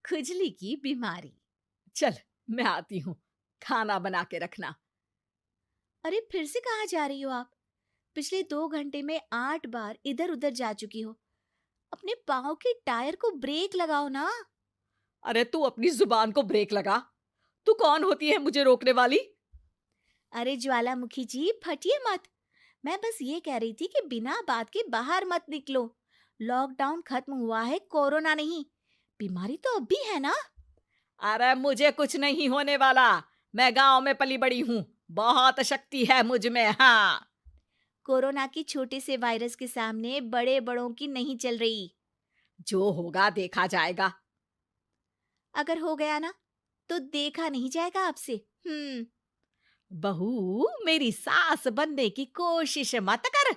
खुजली की बीमारी। चल, मैं आती हूँ, खाना बना के रखना। अरे फिर से कहाँ जा रही हो आप? पिछले 2 घंटे में 8 बार इधर उधर जा चुकी हो। अपने पाँव के टायर को ब्रेक लगाओ ना। अरे तू अपनी जुबान को ब्रेक लगा। तू कौन होती है मुझे रोकने वाली? अरे ज्वालामुखी जी, फटिए मत। मैं बस ये कह रही थी कि बिना बात के बाहर मत निकलो। लॉकडाउन खत्म हुआ है, कोरोना नहीं। बीमारी तो अब भी है ना। अरे मुझे कुछ नहीं होने वाला। मैं गांव में पली बड़ी हूँ। बहुत शक्ति है मुझ में, हाँ। कोरोना की छोटे से वायरस के सामने बड़े बड़ों की नहीं चल रही। जो होगा देखा जाएगा। अगर हो गया ना, तो देखा नहीं जाएगा आपसे। हम्म। बहू, मेरी सास बनने की कोशिश मत कर।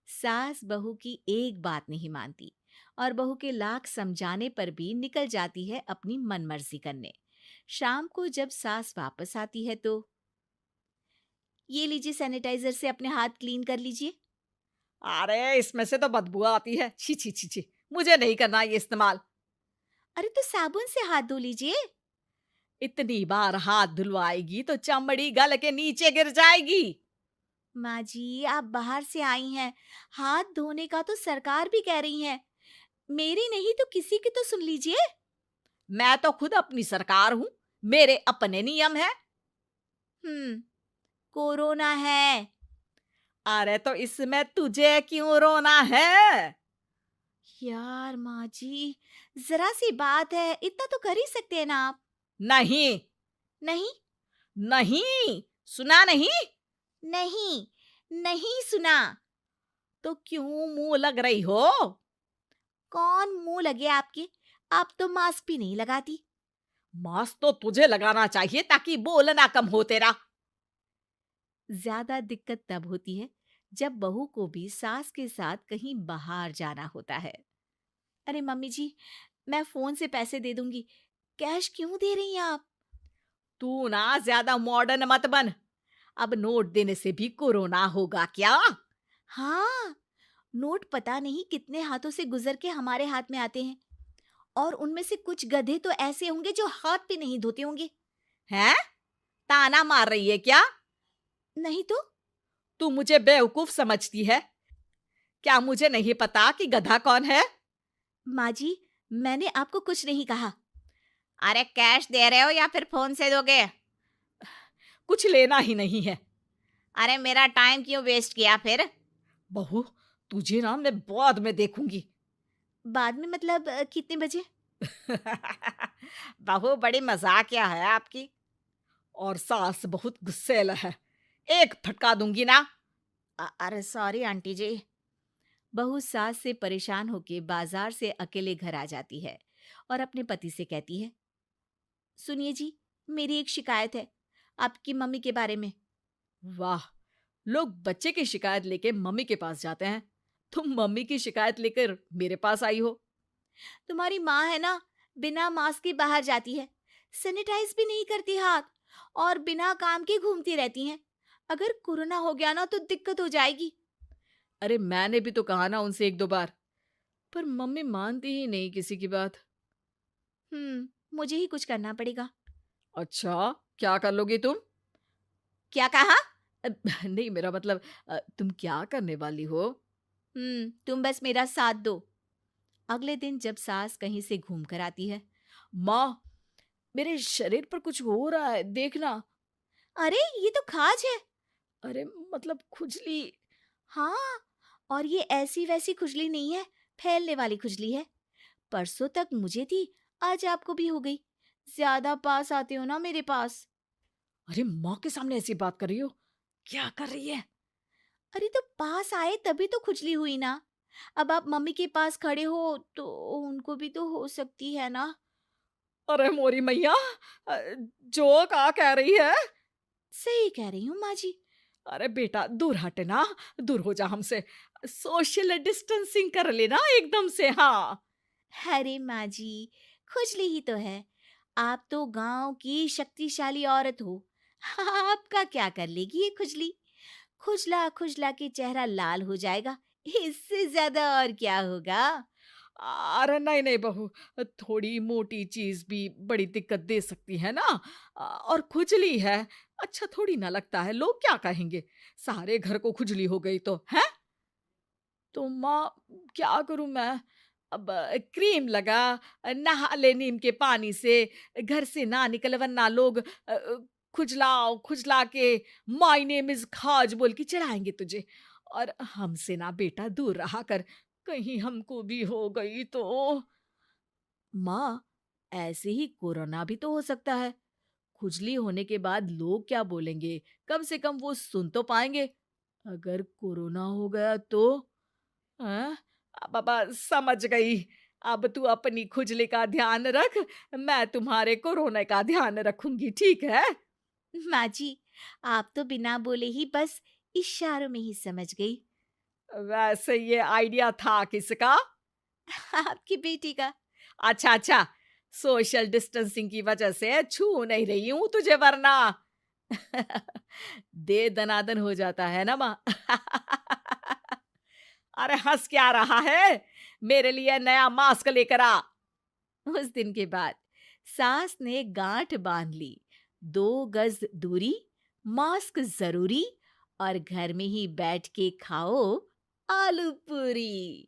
सास बहू की एक बात नहीं मानती और बहू के लाख समझाने पर भी निकल जाती है अपनी मनमर्जी करने। शाम को जब सास वापस आती है तो, ये लीजिए सैनिटाइजर से अपने हाथ क्लीन कर लीजिए। अरे इसमें से तो बदबू आती है। छी छी छी छी। मुझे नहीं करना ये इस्तेमाल। अरे तो साबुन से हाथ धो लीजिए। इतनी बार हाथ धुलवाएगी तो चमड़ी गल के नीचे गिर जाएगी। माँ जी, आप बाहर से आई हैं, हाथ धोने का तो सरकार भी कह रही है। मेरी नहीं तो किसी की तो सुन लीजिए। मैं तो खुद अपनी सरकार हूँ। मेरे अपने नियम है। हम्म। कोरोना है। अरे तो इसमें तुझे क्यों रोना है? यार माँ जी, जरा सी बात है, इतना तो कर ही सकते हैं ना आप। नहीं। नहीं। नहीं, सुना नहीं? नहीं। नहीं सुना। तो क्यों मुंह लग रही हो? कौन मुंह लगे आपके? आप तो मास्क भी नहीं लगाती। मास्क तो तुझे लगाना चाहिए ताकि बोलना कम हो तेरा। ज्यादा दिक्कत तब होती है जब बहू को भी सास के साथ कहीं बाहर जाना होता है। अरे मम्मी जी, मैं फोन से पैसे दे दूंगी। कैश क्यों दे रही हैं आप? तू ना ज्यादा मॉडर्न मत बन। अब नोट देने से भी कोरोना होगा क्या? हाँ, नोट पता नहीं कितने हाथों से गुजर के हमारे हाथ में आते हैं, और उनमें से कुछ गधे तो ऐसे होंगे जो हाथ भी नहीं धोते होंगे। हैं? ताना मार रही है क्या? नहीं तो। तू मुझे बेवकूफ समझती है? क्या मुझे नहीं पता कि गधा कौन है? माँ जी, मैंने आपको कुछ नहीं कहा। अरे कैश दे रहे हो या फिर फोन से दोगे? कुछ लेना ही नहीं है। अरे मेरा टाइम क्यों वेस्ट किया फिर? बहू, तुझे ना मैं बाद में देखूंगी। बाद में मतलब कितने बजे? बहू बड़ी मजाकिया है आपकी। और सास बहुत गुस्सैल है। एक फटका दूंगी ना। अरे सॉरी आंटी जी। बहू सास से परेशान होके बाजार से अकेले घर आ जाती है और अपने पति से कहती है, सुनिए जी, मेरी एक शिकायत है आपकी मम्मी के बारे में। वाह, लोग बच्चे की शिकायत लेके मम्मी के पास जाते हैं। तुम मम्मी की शिकायत लेकर मेरे पास आई हो। तुम्हारी माँ है ना, बिना मास्क के बाहर जाती है, सैनिटाइज भी नहीं करती हाथ, और बिना काम के घूमती रहती हैं। अगर कोरोना हो गया ना तो दिक्कत हो जाएगी। अरे मैंने भी तो कहा ना उनसे एक दो बार, पर मम्मी मानती ही नहीं किसी की बात। मुझे ही कुछ करना पड़ेगा। अच्छा, क्या कर लोगी तुम? क्या कहा? अ, नहीं, मेरा मतलब तुम क्या करने वाली हो? तुम बस मेरा साथ दो। अगले दिन जब सास कहीं से घूम कर आती है, माँ, मेरे शरीर पर कुछ हो रहा है, देखना। अरे ये तो खाज है। अरे मतलब खुजली। हाँ, और ये ऐसी वैसी खुजली नहीं है, फैलने वाली खुजली है। परसों तक मुझे थी, आज आपको भी हो गई। ज्यादा पास आते हो ना मेरे पास। अरे माँ के सामने ऐसी बात कर रही हो? क्या कर रही है? अरे तो पास आए तभी तो खुजली हुई ना। अब आप मम्मी के पास खड़े हो तो उनको भी तो हो सकती है ना। अरे मोरी मैया, अ, जो का कह रही है? सही कह रही हूँ माँ जी। अरे बेटा, दूर हट ना। दूर हो जा हमसे। सोशल डिस्टेंसिंग कर लेना एकदम से, हाँ। अरे माँ जी, खुजली ही तो है। आप तो गांव की शक्तिशाली औरत हो। आपका क्या कर लेगी ये खुजली? खुजला खुजला के चेहरा लाल हो जाएगा। इससे ज्यादा और क्या होगा? अरे नहीं नहीं बहू, थोड़ी मोटी चीज भी बड़ी दिक्कत दे सकती है ना। और खुजली है, अच्छा थोड़ी ना लगता है, लोग क्या कहेंगे, सारे घर को खुजली हो गई तो है। तो माँ, क्या करूं मैं? अब क्रीम लगा, नहा ले नीम के पानी से, घर से ना निकल वरना लोग खुजलाओ खुजला के माय नेम इज खाज बोल के चढ़ाएंगे तुझे। और हमसे ना बेटा दूर रहा कर, कहीं हमको भी हो गई तो। माँ, ऐसे ही कोरोना भी तो हो सकता है। खुजली होने के बाद लोग क्या बोलेंगे, कम से कम वो सुन तो पाएंगे। अगर कोरोना हो गया तो? हाँ, बाबा समझ गई। अब तू अपनी खुजली का ध्यान रख, मैं तुम्हारे कोरोना का ध्यान रखूंगी, ठीक है? माँ जी, आप तो बिना बोले ही बस इशारों में ही समझ गई। वैसे ये आइडिया था किसका? आपकी बेटी का। अच्छा अच्छा, सोशल डिस्टेंसिंग की वजह से छू नहीं रही हूं तुझे वरना। दे दनादन हो जाता है ना माँ। अरे हंस क्या रहा है, मेरे लिए नया मास्क लेकर आ। उस दिन के बाद सास ने गांठ बांध ली। 2 गज दूरी, मास्क जरूरी, और घर में ही बैठ के खाओ आलू पूरी।